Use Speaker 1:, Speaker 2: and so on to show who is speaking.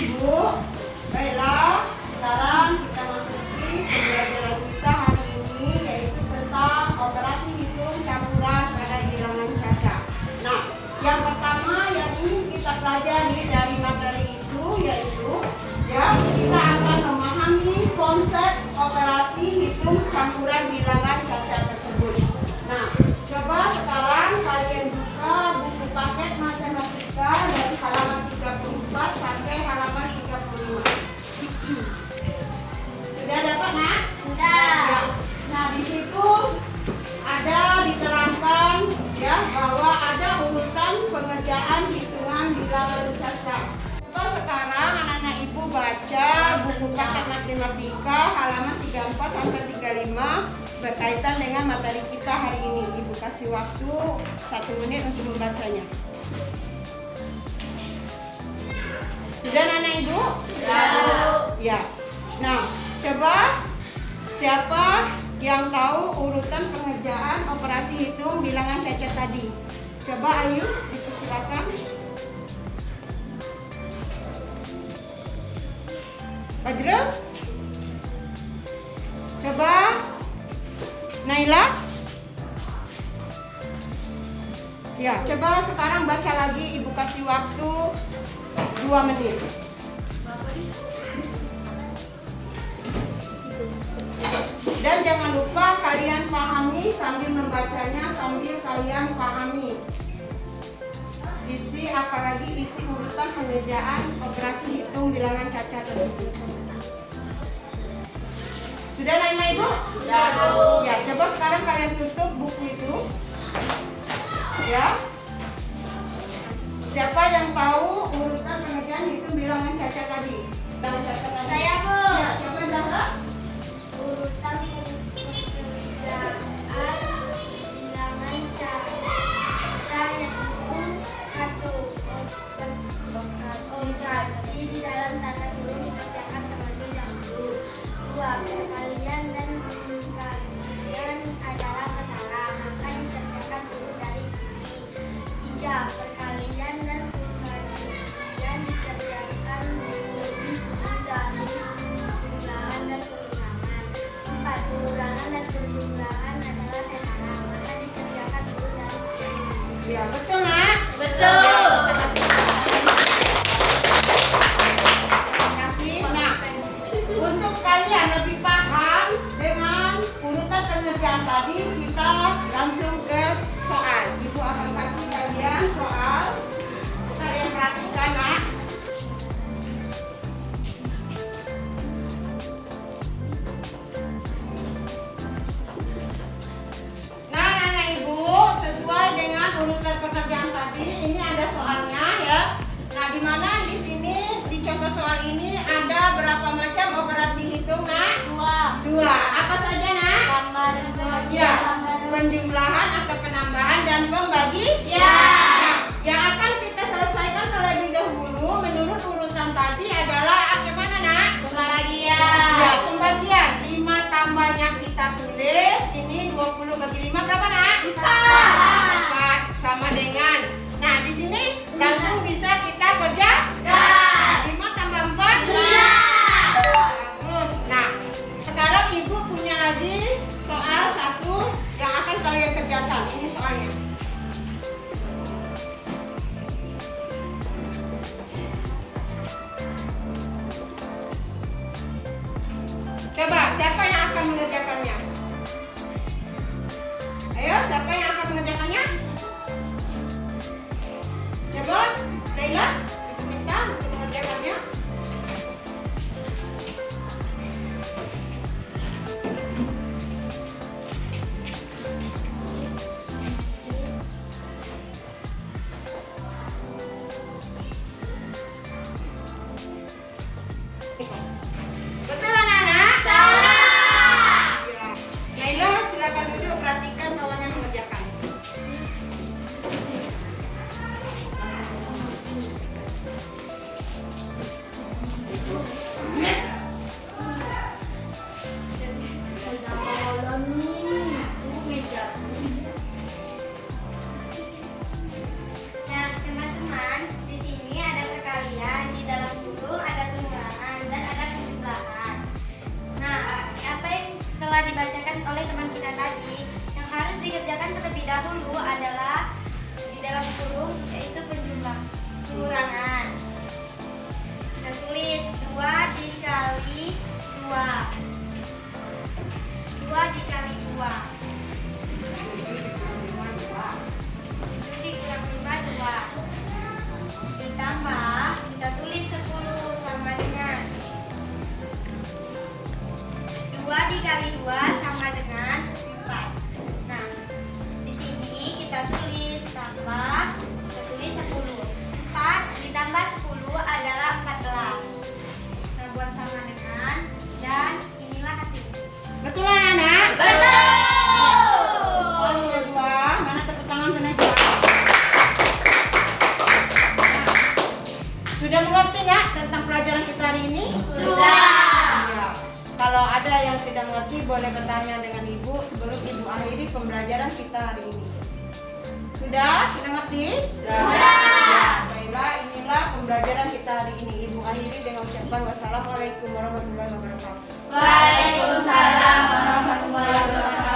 Speaker 1: Ibu, baiklah, sekarang kita masuki pembelajaran kita hari ini, yaitu tentang operasi hitung campuran pada bilangan caca. Nah, yang pertama yang ingin kita pelajari dari materi itu yaitu kita akan memahami konsep operasi hitung campuran bilangan caca tersebut. Nah, coba sekarang kalian buka buku paket matematika dari halaman 34 sampai halaman 35. Sudah dapat, Nak?
Speaker 2: Sudah.
Speaker 1: Ya. Nah, di situ ada diterangkan bahwa ada urutan pengerjaan hitungan bilangan caca. Coba sekarang anak-anak ibu baca buku paket matematika halaman 34 sampai 35 berkaitan dengan materi kita hari ini. Ibu kasih waktu 1 menit untuk membacanya. Sudah anak ibu? Ya. Nah, coba siapa yang tahu urutan pengerjaan operasi hitung bilangan caca tadi? Coba Ayu, dipersilakan. Fajrul? Coba Naila? Ya, coba sekarang baca lagi, ibu kasih waktu 2 menit. Dan jangan lupa kalian pahami sambil membacanya, sambil kalian pahami isi, apalagi isi urutan pengerjaan operasi hitung bilangan caca tersebut. Sudah Naila ibu?
Speaker 2: Sudah, Bu.
Speaker 1: Ya, coba sekarang kalian tutup buku itu. Ya. Siapa yang tahu urutan pengerjaan hitung bilangan caca tadi? Bilangan caca tadi.
Speaker 2: Saya, Bu.
Speaker 1: Ya, coba Zahra.
Speaker 2: Urutan pengerjaan bilangan caca yaitu 1. Operasi di dalam tata kurung dikerjakan terlebih dahulu. 2. Perkalian dan pengkalian adalah setara, maka dikerjakan dulu dari sini. 3. Perkalian dan pengkalian dikerjakan lebih dahulu jumlahan dan pengulangan. 4. Pengulangan dan penjumlahan adalah setara, maka dikerjakan dulu dari sini.
Speaker 1: Ya, betul Nak?
Speaker 2: Betul.
Speaker 1: Terima kasih. Nah, untuk kalian lebih paham dengan urutan pengerjaan tadi, kita langsung ke soal. Ibu akan kasih kalian soal. Kalian perhatikan, Nak. Nah, anak ibu, sesuai dengan urutan pekerjaan tadi, ini ada soalnya ya. Nah, di mana di sini di contoh soal ini ada berapa macam operasi hitung, Nak? 2. Apa saja, Nak?
Speaker 2: Tambah dan pembagian.
Speaker 1: Ya, penjumlahan atau penambahan dan pembagian.
Speaker 2: Ya.
Speaker 1: Nah, yang akan kita selesaikan terlebih dahulu menurut urutan tadi adalah bagaimana, Nak?
Speaker 2: Pembagian.
Speaker 1: Ya, pembagian. 5 tambahnya kita tulis. Ini 20 bagi 5 berapa, Nak? 4. Sama dengan. Nah, di sini langsung bisa kita kerjakan. 5 tambah 4. Bagus. Nah, sekarang ibu punya lagi soal 1 yang akan kalian kerjakan. Ini soalnya. Coba, siapa yang akan mengerjakannya? Ayo, siapa yang akan mengerjakannya? Coba, Laila, ibu minta untuk mengerjakannya.
Speaker 2: oleh teman kita tadi, yang harus dikerjakan terlebih dahulu adalah di dalam kurung, yaitu pengurangan. Kita tulis 2 dikali 2. 2 dikali 2. 7 dikurang 5, 2. Ditambah, kita tulis 10 sama dengan 2 dikali 2 sama dengan 4. Nah, di sini kita tulis tambah, kita tulis 10. 4 ditambah 10 adalah 14. Kita buat sama dengan, dan inilah hasilnya.
Speaker 1: Betul anak?
Speaker 2: Betul.
Speaker 1: Yang kedua, mana tepuk tangan kena jawab. Sudah mengerti nggak tentang pelajaran kita hari ini?
Speaker 2: Sudah.
Speaker 1: Ya. Kalau ada yang tidak mengerti boleh bertanya dengan ibu sebelum ibu akhiri pembelajaran kita hari ini. Sudah? Sudah ngerti?
Speaker 2: Sudah.
Speaker 1: Ya, baiklah, inilah pembelajaran kita hari ini. Ibu akhiri dengan ucapan wassalamualaikum warahmatullahi wabarakatuh.
Speaker 2: Waalaikumsalam warahmatullahi wabarakatuh.